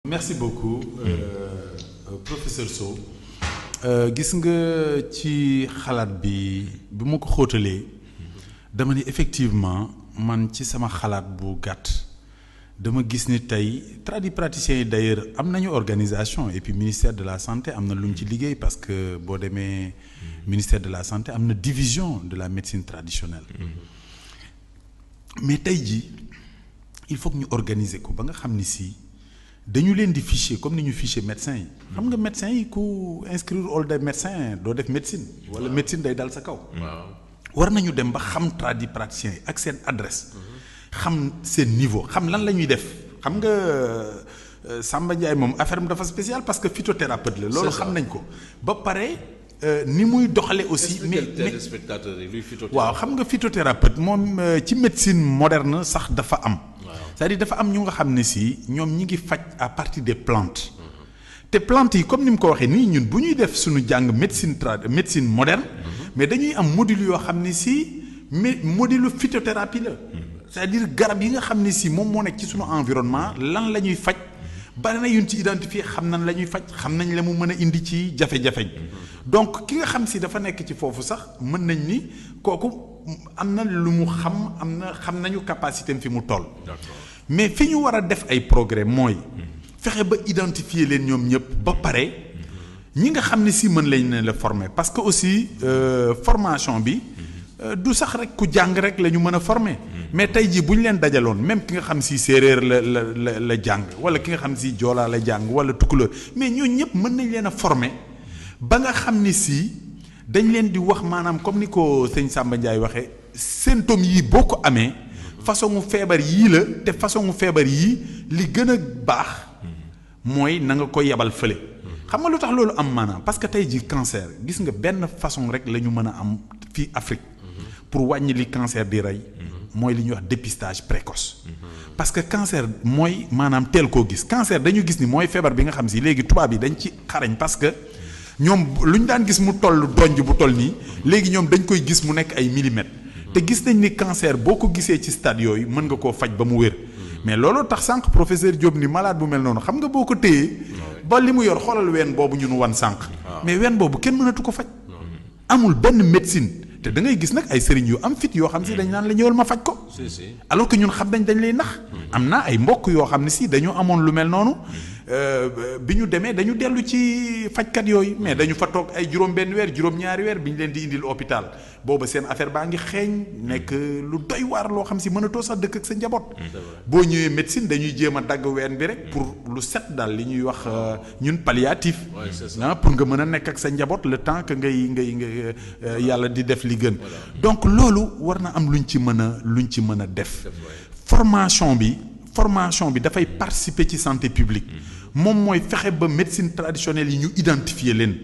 merci beaucoup professeur Sow gis nga ci xalaat bi ma ko xóotalee dama ni effectivement man ci sama xalaat bu gàtt dama gis ni tey tradipraticiens yi d'ailleurs am nañu organisation et puis ministère de la santé am na lu mu ci liggéey parce que boo demee ministère de la santé am na division de la médecine traditionnelle mais tey jii il faut que ñu organiser ko ba nga xam ni si dañu leen di ficher comme ni ñu ficher médecins yi xam nga médecins yi ku inscrire all day médecin doo def médecine wala médecine day dal sa kaw war nañu dem ba xam tradipraticiens yi ak seen adresse xam seen niveau xam lan la ñuy def xam nga Samba Ndiaye moom affaire am dafa spécial parce que phytothérapeute la loolu xam nañ ko ba pare ni muy doxale aussi mais waaw xam nga phytothérapeute moom ci médecine moderne sax dafa am c'est-à-dire dafa am ñu nga xam ne si ñoom ñi ngi faj à partir des plantes te plantes yi comme ni mu ko waxee nii ñun bu ñuy def suñu jàng médecine moderne mais dañuy am module yoo xam ne si module phytothérapie la c'est-à-dire garab yi nga xam ne si moom moo nekk ci suñu environnement lan la ñuy faj bari na yuñ ci identifier xam nañ la ñuy faj xam nañ la mu mën a indi ci jafe-jafe donc ki nga xam si dafa nekk ci foofu sax mën nañ ni kooku am na lu mu xam nañu capacité am fi mu toll mais fi ñu war a def ay progrès mooy fexe ba identifier leen ñoom ñëpp ba pare ñi nga xam ne si mën lañ ne la former parce que aussi formation bi du sax rek ku jàng rek la ñu mën a former mais tey jii bu ñu leen dajaloon même ki nga xam si séeréer la jàng wala ki nga xam si joolaa la jàng wala tukulóor mais ñooñu ñëpp mën nañ leen a former ba nga xam ni si dañ leen di wax maanaam comme ni ko sëñ Samba Ndiaye waxee symptômes yii boo ko amee façon feebar yii la te façon feebar yii li gën a baax mooy na nga ko yebal fële xam nga lu tax loolu am maanaam parce que tey jii cancer gis nga benn façon rek la ñu mën a am fii Afrique pour wàññi li cancer di rey mooy li ñuy wax dépistage précoce parce que cancer mooy maanaam teel koo gis cancer dañu gis ni mooy feebar bi nga xam si léegi tubaab yi dañ ci xarañ parce que ñoom lu ñu daan gis mu toll donj bu toll nii léegi ñoom dañ koy gis mu nekk ay millimètres te gis nañ ni cancer boo ko gisee ci stade yooyu mën nga koo faj ba mu wér mais looloo tax sànq professeur Diop ni malade bu mel noonu xam nga boo ko téyee ba li mu yor xoolal ween boobu ñu nu wan sànq mais ween boobu kenn mënatu ko faj amul benn médecine te da ngay gis nag ay sëriñ yu am fit yoo xam si dañ naan la ñëwal ma faj ko alors que ñun xam dañ lay nax am naa ay mbokk yoo xam ne si dañoo amoon lu mel noonu bi ñu demee dañu dellu ci fajkat yooyu mais dañu fa toog ay juróom-benn weer juróom-ñaari weer bi ñu leen di indil hôpital booba seen affaire baa ngi xeeñ nekk lu doy waar loo xam si mënatoo sax dëkk ak sa njaboot boo ñëwee médecine dañuy jéem a dagg ween bi rek pour lu set daal li ñuy wax ñun palliatif pour nga mën a nekk ak sa njaboot le temps que ngay yàlla di def li gën donc loolu war na am luñ ci mën a def formation bi dafay participer ci santé publique moom mooy fexe ba médecine traditionnelle yi ñu identifier leen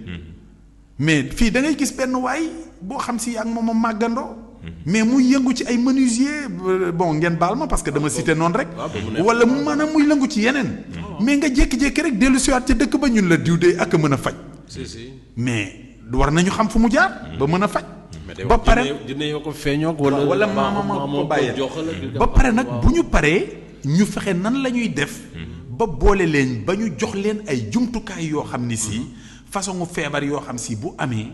mais fii da ngay gis benn waay boo xam si ak moom a màggandoo mais muy yëngu ci ay menuisier bon ngeen baal ma parce que dama cité noonu rek wala maanaam muy yëngu ci yeneen mais nga jékki-jékki rek dellu siwaat ca dëkk ba ñun la diw de ak a mën a faj mais war nañu xam fu mu jaar ba mën a faj ba pare dina yoo ko feeñoo wala maama ko bàyyee ba pare nag bu ñu paree ñu fexe nan la ñuy def ba boole leen ba ñu jox leen ay jumtukaay yoo xam ni si façon feebar yoo xam si bu amee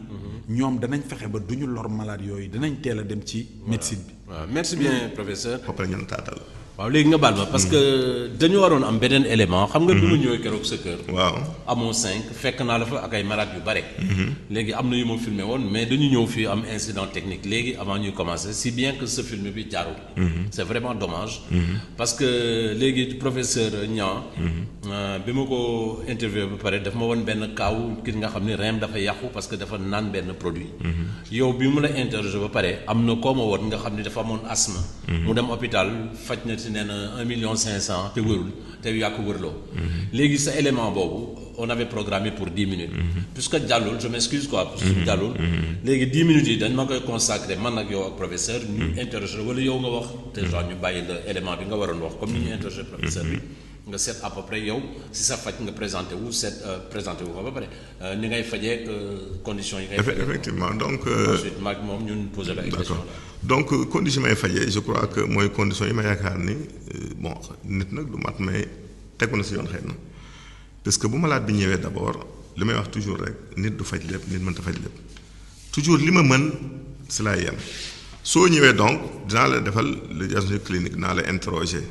ñoom danañ fexe ba du ñu lor malade yooyu danañ teel a dem ci médecine bi. waaw merci bien professeur. ba pare ñun taatal. waaw léegi nga baal ma parce que dañu waroon am beneen élément. xam nga bi ma ñëwee keroog sa kër. waaw amoo 5 fekk naa la fa ak ay malades yu bare. léegi am na yu ma filmé woon mais dañu ñëw fii am incident technique léegi avant ñuy commencer si bien que ce film bi jaarul. c'est vraiment dommage. parce que léegi professeur Niang. bi ma ko interviewé ba pare daf ma woon benn kaaw ki nga xam ne reem dafa yàqu parce que dafa naan benn produit. yow bi mu la interroger ba pare am na koo ma woon nga xam ne dafa amoon asthme. mu dem hôpital faj na nee na 1,5 million te wërul te yaa ko wërloo. léegi sa élément boobu on avait programmé pour 10 minutes. puisque jàllul je m'excuse quoi. puisque jàllul. léegi 10 minutes yi dañ ma koy consacré man ak yow ak professeur. ñu interroger wala yow nga wax. déjà ñu bàyyi la élément bi nga waroon wax comme ni ñu interroger professeur bi. nga seet à peu près yow si sa faj nga présenté wu présenté wu ko ba pare ni ngay fajee conditions yi ngay fajee. effectivement donc. ensuite maag moom ñun posé la ay question la. donc conditions yi may fajee je crois que mooy conditions yi ma yaakaar ni bon nit nag du mat mais tegu na si yoon xëy na parce que bu malade bi ñëwee d'abord li may wax toujours rek nit du faj lépp nit mënta faj lépp toujours li ma mën si laay yem soo ñëwee donc dinaa la defal le diagnostic clinique dinaa la interroger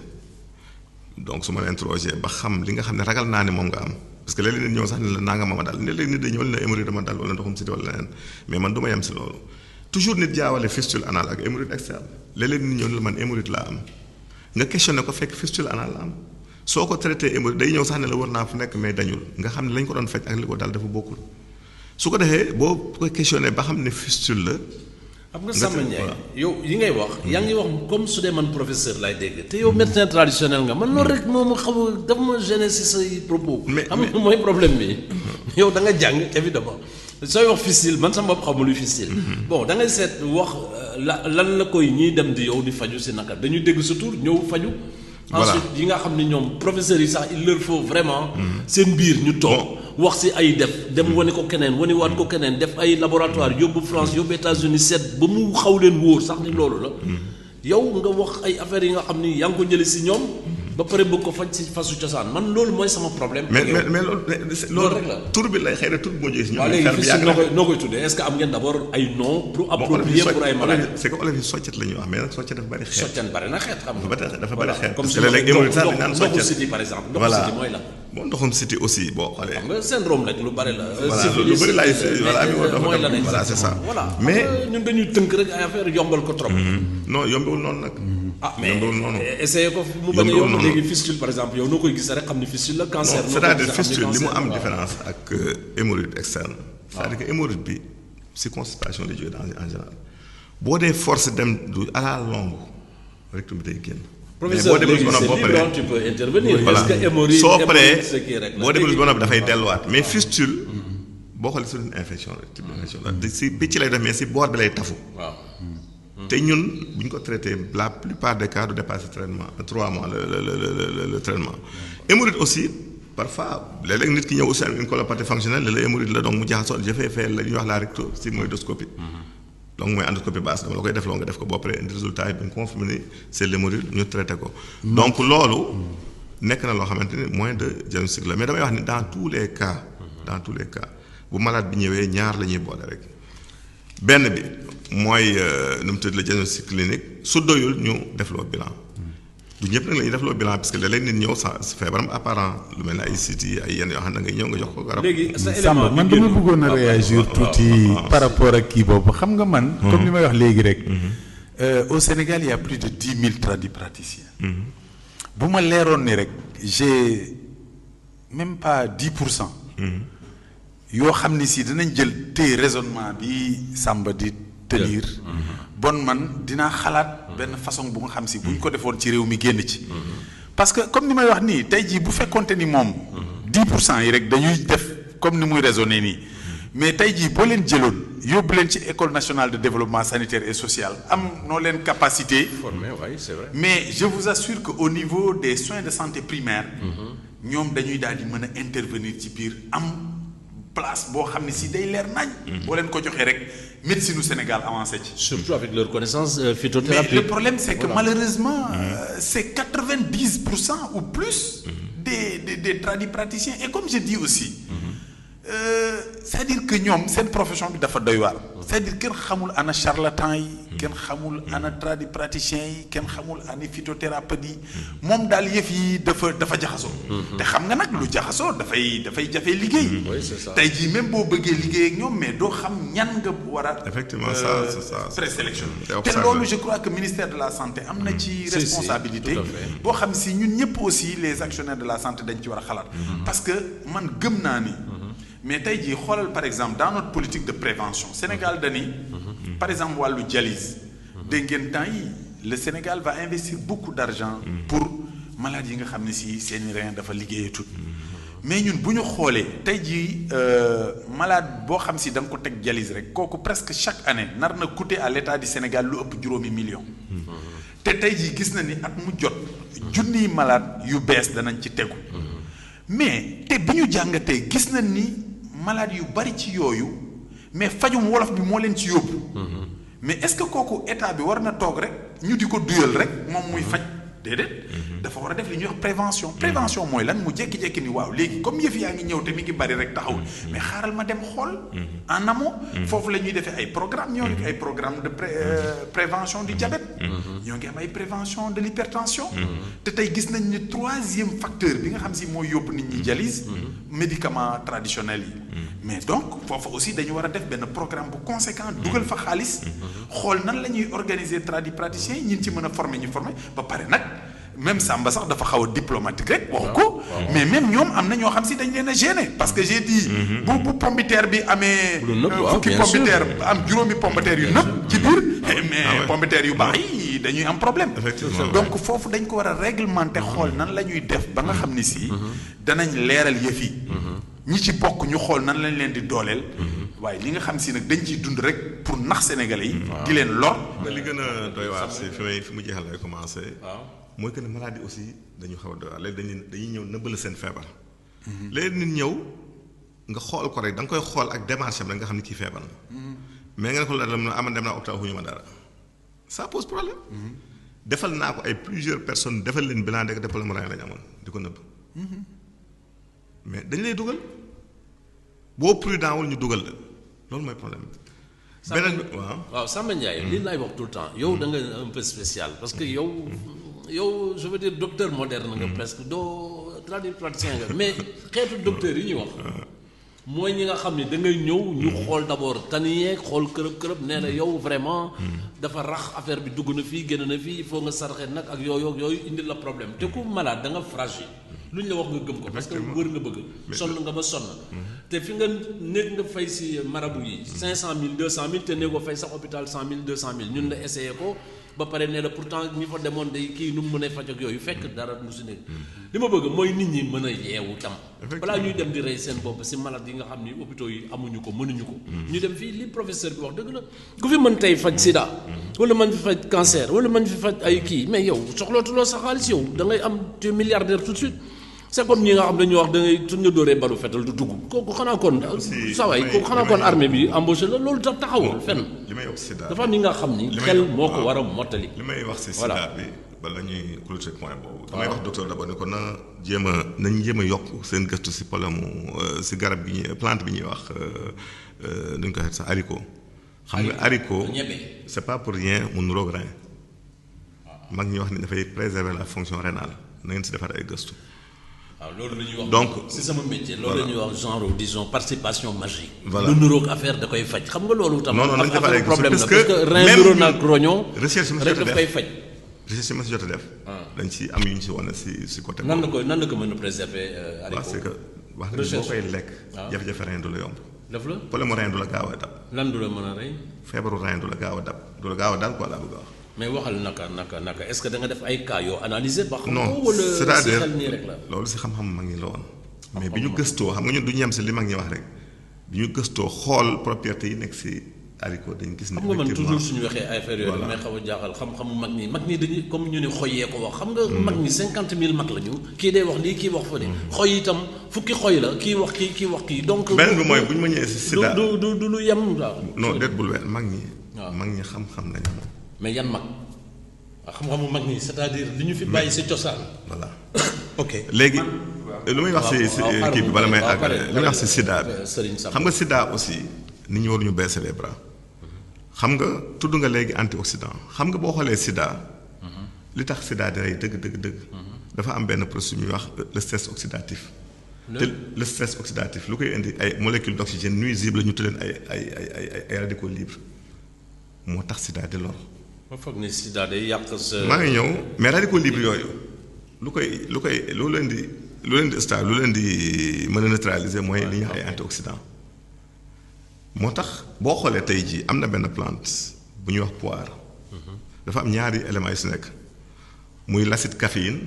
donc su ma la interroger ba xam li nga xam ne ragal naa ne moom nga am parce que léeg-léeg nit ñëw sax ne la nangam ma dal léeg-léeg nit day ñëw ne hémorroïde dama dal wala ndoxum siti wala leneen mais man du ma yem si loolu toujours nit jaawale fistule anal ak hémorroïde externe léeg-léeg nit ñëw ne la man hémorroïde laa am nga questionné ko fekk fistule anal la am soo ko traité hémorroïde day ñëw sax ne la war naa fu nekk mais dañul nga xam ne lañ ko doon faj ak li ko dal dafa bokkul su ko defee boo ko questionné ba xam ne fistule la. xam nga Samba Ndiaye yow yi ngay wax yaa ngi wax comme su dee man professeur lay dégg te yow médecin traditionnel nga man loolu rek moom xaw a dafa ma gêné si say propos. xam nga mooy problème bi yow da nga jàng évidemment sooy wax fistule man sama bopp xaw ma luy fistule. bon da ngay seet wax lan la koy ñiy dem di yow di faju si naka dañu dégg sa tur ñëw faju. ensuite yi nga xam ne ñoom professeurs yi sax il leur faut vraiment. seen biir ñu toog. wax si ay def dem wane ko keneen wane waat ko keneen def ay laboratoire yóbbu France yóbbu États-Unis seet ba mu xaw leen wóor sax ni loolu la. yow nga wax ay affaires yi nga xam ni yaa ngi ko jëlee si ñoom. ba pare bëgg ko faj si fasu cosaan man loolu mooy sama problème. mais loolu rek la tur bi lay xëy na tur bi moo jógee si ñoom. waaw léegi noo koy tuddee est-ce que am ngeen d'abord ay nom pour approprier pour ay maladies. c'est que olof yi soccet la ñuy wax mais nag soccet dafa bari xeet. soccet bari na xeet xam nga. dafa bari xeet. comme parce que léeg-léeg hémorroïde sax dañ naan soccet ndoxu siti par exemple. ndoxu siti mooy la. bon ndoxum siti aussi boo xoolee. xam nga syndrome rek lu bari la. voilà lu bari laay mooy la voilà c'est ça. voilà mais ñun dañuy tënk rek ay affaire yombal ko trop. non yombewul noonu nag. ah mais essayé ko mu bañ a yomb léegi fistule par exemple yow noo koy gis rek xam ni fistule la cancer. non c'est-à-dire fistule li mu am différence ak hémorroïde externe. c'est-à-dire que hémorroïde bi si constipation lay jógee en général boo dee force dem du à la longue rectum bi day génn. professeur léegi c'est libre tu peux intervenir. voilà parce que hémorroïde soo paree rek boo demee ba noppi dafay delluwaat mais fistule boo xoolee c'est une infection rek type d'infection la si picc lay def mais si boor bi lay tafu. waaw. te ñun bu ñu ko traité la plupart des cas du dépasser traitement 3 mois le traitement. hémorroïde aussi parfois léeg-léeg nit ki ñëw aussi une colopathie fonctionnelle la hémorroïde la donc mu jaxasoo jafee fee la ñuy wax la rectosimoïdoscopie. donc mooy endoscopie basse dama la koy def loo nga def ko boo paree indi résultat yi bi ñu confirmé ni c'est l'hémorroïde ñu traité ko. donc loolu nekk na loo xamante ni moyen de diagnostic la mais damay wax ni dans tous les cas bu malade bi ñëwee ñaar la ñuy boole rek benn bi. mooy nu mu tudd le diagnostic clinique su doyul ñu defloo bilan du ñëpp nag la ñuy defloo bilan parce que léeg-léeg nit ñëw sa feebaram apparent lu mel ne ay sites ay yenn yoo xam ne ngay ñëw nga jox ko garab. léegi sa Samba man dama bëggoon a réagir tuuti par rapport ak kii boobu xam nga man. comme li may wax léegi rek. au Sénégal il y a plus de 10 000 tradipraticiens. bu ma leeroon ni rek j'ai même pas 10%. yoo xam ni si dinañ jël téye raisonnement bi Samba di. tenir bon man dinaa xalaat benn façon bu nga xam si bu ñu ko defoon ci réew mi génn ci parce que comme ni may wax nii tey jii bu fekkonte ni moom 10% yi rek dañuy def comme ni muy raisonner nii mais tey jii boo leen jëloon yóbbu leen ci école nationale de développement sanitaire et social am noo leen capacité formé oui c'est vrai mais je vous assure que au niveau des soins de santé primaire ñoom dañuy daal di mën a intervenir ci biir am place boo xam ne si day leer nañ boo leen ko joxee rek médecine au Sénégal avancé ci. surtout avec leur connaissance phytothérapie. Mais le problème c'est que malheureusement c'est 90% ou plus des tradipraticiens et comme je dis aussi c'est-à-dire que ñoom seen profession bi dafa doy waar c'est-à-dire kenn xamul ana charlatan yi kenn xamul ana tradipraticiens yi kenn xamul ana phytothérapeute yi moom daal yëf yi dafa jaxasoo te xam nga nag lu jaxasoo dafay jafe liggéey tey jii même boo bëggee liggéey ak ñoom mais doo xam ñan nga war a effectivement ça c'est ça présélection te loolu je crois que ministère de la santé am na ci responsabilité boo xam si ñun ñëpp aussi les actionnaires de la santé dañ ci war a xalaat parce que man gëm naa ni mais tey jii xoolal par exemple dans notre politique de prévention Sénégal dañuy par exemple wàllu dialyse dégg ngeen temps yi le Sénégal va investir beaucoup d'argent pour malades yi nga xam ne si seeni rein dafa liggéeyatut mais ñun bu ñu xoolee tey jii malade boo xam si da nga ko teg dialyse rek kooku presque chaque année nar na coûter à l'État du Sénégal lu ëpp juróomi millions te tey jii gis na ni at mu jot junniy malade yu bees danañ ci tegu mais te bi ñu jàngatee gis nañ ni malade yu bari ci yooyu mais fajum wolof bi moo leen ci yóbbu mais est-ce que kooku état bi war na toog rek ñu di ko duyal rek moom muy faj déedéet. dafa war a def li ñuy wax prévention. prévention mooy lan mu jékki-jékki ni waaw léegi comme yëf yaa ngi ñëw te mi ngi bari rek taxawul. mais xaaral ma dem xool. en amont. foofu la ñuy defee ay programmes ñoo ngi ay programme de prévention du diabète. ñoo ngi am ay prévention de l'hypertension. te tey gis nañ ne 3e facteur bi nga xam si mooy yóbbu nit ñi dialyse. médicaments traditionnels yi. mais donc foofu aussi dañu war a def benn programme bu conséquent dugal fa xaalis. xool nan la ñuy organiser praticiens yi ñi ci mën a former ñu former ba pare nag même Samba sax dafa xaw a diplomatique rek waxu ko. mais même ñoom am na ñoo xam si dañ leen a gêner parce que j'ai dit. bu pombiteer bi amee. fukki pombiteer am juróomi pombiteer yu nëb ci biir. mais pombiteer yu baax yi dañuy am problème. donc foofu dañ ko war a réglementer xool nan la ñuy def ba nga xam ni si. danañ leeral yëf yi. ñi ci bokk ñu xool nan lañ leen di dooleel. waaye li nga xam si nag dañ ciy dund rek pour nax sénégalais yi. di leen lor. li gën a doy waar si fi mu jeexal lay commencé. mooy que ne maladie aussi dañu xaw a doy waar léegi dañuy ñëw nëbbal seen feebar. léegi nit ñëw nga xool ko rek da nga koy xool ak démarche am rek nga xam ne kii feebar na. mais nga ne ko la dem naa hôpital waxuñu ma dara ça pose problème. defal naa ko ay plusieurs personnes defal leen bilan de problème la ñu amoon di ko nëbb. mais dañ lay dugal boo prudent wul ñu dugal la loolu mooy problème bi. beneen bi waaw Samba Ndiaye lii laay wax tout le temps yow da nga un peu spécial parce que yow je veux dire docteur moderne nga presque doo praticien nga mais xeetu docteur yi ñuy wax mooy ñi nga xam ne da ngay ñëw ñu xool d'abord taniyeeg xool kërëb nee na yow vraiment dafa rax affaire bi dugg na fii génn na fii il faut nga sarxe nag ak yooyu indi la problème te ku malade da nga fragile lu ñu la wax nga gëm ko parce que wër nga bëgg sonn nga ba sonn te fi nga néeg nga fay si marabu yi 500 000 200 000 te néeg nga fay sax hôpital 100 000 200 000 ñun la essayé ko ba pare ne la pourtant ñi fa demoon day kii nu mu mënee faj ak yooyu fekk dara mu si nekk li ma bëgg mooy nit ñi mën a yeewu tam balaa ñuy dem di rey seen bopp si malade yi nga xam ni hôpitaux yi amuñu ko mënuñu ko ñu dem fii li professeur bi wax dëgg la ku fi mën tey faj sida wala mën fi faj cancer wala mën fi faj ay kii mais yow soxlootuloo sa xaalis yow da ngay am tu milliardaire tout de suite c'est comme ñi nga xam dañuy wax da ngay suñu dóoree balu fetal du dugg kooku xanaa kon sawaay kooku xanaa kon armée bi embauché la loolu tax taxawul fenn dafa am ñi nga xam ni xel moo ko war a mottali li may wax si sida bi bala ñuy clôturer point boobu damay wax docteur d'abord ni ko nañ jéem a yokk seen gëstu si problème si garab gi ñuy plante bi ñuy wax dañ ko waxee sax haricot xam nga haricot c'est pas pour rien mu nuroog rein mag ñi wax ni dafay préserver la fonction rénale na ngeen si defar ay gëstu waaw loolu la ñuy wax donc c'est sama métier loolu la ñuy wax genre disons participation magique. voilà lu nuroog affaire da koy faj xam nga loolu tam. non nañu defal ay problème la parce parce que rein nuroo naag rognon. recherche yi rek daf koy faj. recherche yi ma si jot a def. dañ ci am yu ñu si wane si côté. nan la ko mën a préserver haricot. parce que wax nañu boo koy lekk. jafe-jafe rein du la yomb. daf la problème rein du la gaaw a dab. lan du la mën a rey. feebaru rein du la gaaw a dab du la gaaw a dal quoi laa bëgg a wax. mais waxal naka est-ce que da nga def ay cas yoo analyser ba xam non ko wala c'est-à-dire si xel nii rek la. loolu si xam-xam mag ñi la woon. mais bi ñu gëstoo xam nga ñun du ñu yem si li mag ñi wax rek bi ñu gëstoo xool propriété yi nekk si haricot dañu gis ne. xam nga man toujours suñu waxee affaire yooyu damay xaw a jaaxal xam-xamu mag ñi dañuy comme ñu ne xoyee ko wax xam nga mag ñi 50 000 mag la ñu kii day wax lii kii wax fa de xoy itam fukki xoy la kii wax kii donc. benn bi mooy bu ñu ma ñëwee si sida du lu yem waaw. non déet bul weer mag ñi. mag ñi xam-xam lañu am. mais yan mag. xam-xamu mag ñi c'est-à-dire li ñu fi bàyyi si cosaan. voilà ok léegi lu may wax si kii bi bala may àggale lu may wax si sida bi xam nga sida aussi nit ñi waruñu baisser les bras xam nga tudd nga léegi antioxydant xam nga boo xoolee sida li tax sida di rey dëgg dafa am benn processus ñuy wax le stress oxydatif te le stress oxydatif lu koy indi ay molécules d'oxygène nuisibles ñu tudd leen ay radicaux libres moo tax sida di lor. ma foog ni sida day yàq sa. maa ngi ñëw mais radicaux libres yooyu lu leen di mën a neutraliser mooy li ñuy wax ay antioxydants moo tax boo xoolee tey jii am na benn plante bu ñuy wax poire dafa am ñaari éléments yu si nekk muy l'acide caféine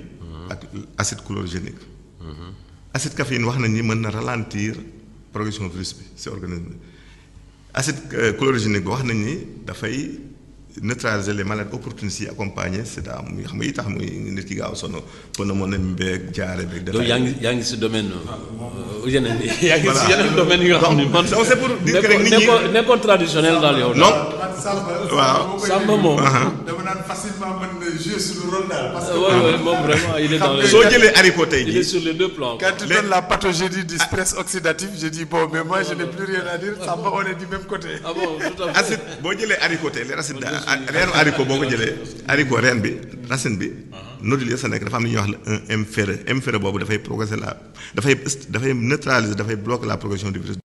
ak acide chlorogénique acide caféine wax nañ ni mën na ralentir progression virus bi si organisme bi acide chlorogénique bi wax nañ ni dafay neutraliser les maladies opportunistes yi accompagner sida muy xam nga yi tax muy nit ki gaaw sonn pneumonie beeg jaare beeg. donc yaa ngi si domaine yeneen yaa ngi si yeneen domaine yi nga xam ni man. donc c'est pour dire que rek nit ñi nekkoon traditionnel daal yow. non waaw Samba moom. dama naan facilement mën na jouer sur le rôle daal. parce que moom vraiment il est dans le. soo jëlee haricot tey il est jii sur les deux plans. quand tu donnes la pathogénie du stress oxydatif je dis bon mais moi je n'ai plus rien à dire Samba on est du même côté. ah bon tout à fait. acide boo jëlee haricot tey les racines reenu haricot boo ko jëlee haricot reen bi racine bi nodule sa nekk dafa am lu ñuy wax la un M ferreux boobu dafay progresser dafay neutraliser dafay bloquer la progression du virus.